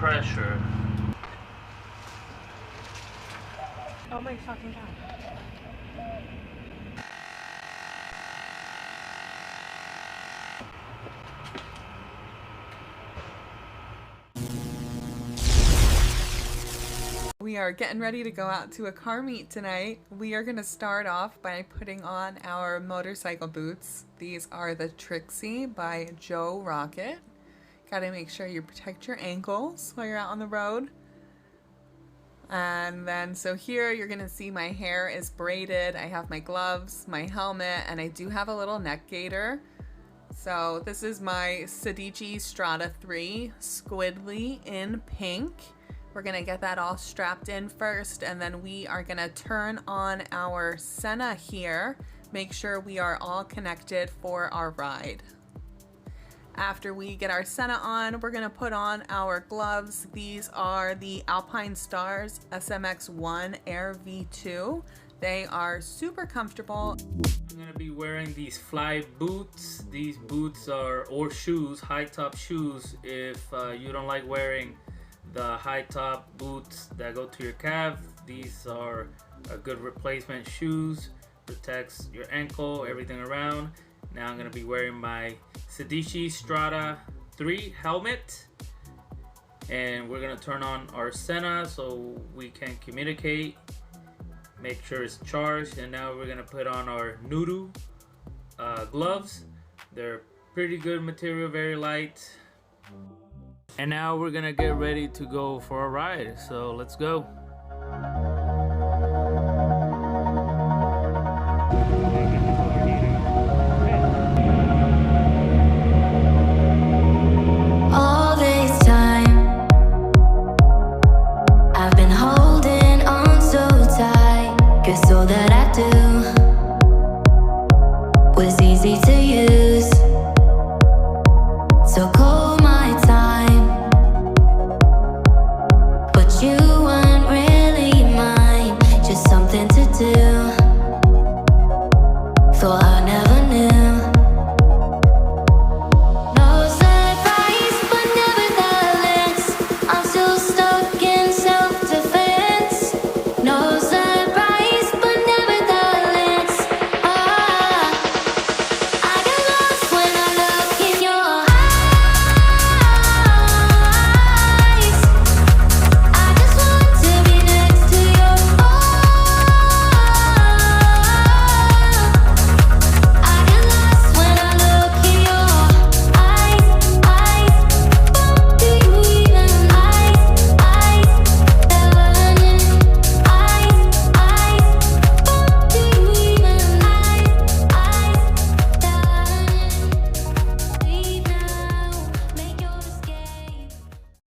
pressure. Oh my fucking god. We are getting ready to go out to a car meet tonight. We are going to start off by putting on our motorcycle boots. These are the Trixie by Joe Rocket. Gotta make sure you protect your ankles while you're out on the road. And then, so here you're gonna see my hair is braided. I have my gloves, my helmet, and I do have a little neck gaiter. So this is my Sedici Strata 3 Squidly in pink. We're gonna get that all strapped in first, and then we are gonna turn on our Senna here. Make sure we are all connected for our ride. After we get our Senna on, we're gonna put on our gloves. These are the Alpine Stars SMX1 Air V2. They are super comfortable. I'm gonna be wearing these fly boots. These boots are, or shoes, high top shoes, if you don't like wearing the high top boots that go to your calf. These are a good replacement shoes. Protects your ankle, everything around. Now I'm gonna be wearing my Sedici Strata 3 helmet, and we're gonna turn on our Senna so we can communicate, make sure it's charged. And now we're gonna put on our Nudu gloves. They're pretty good material, very light. And now we're gonna get ready to go for a ride, so let's go. All this time I've been holding on so tight, 'cause all that I do was easy to use. So call my time, but you weren't really mine, just something to do.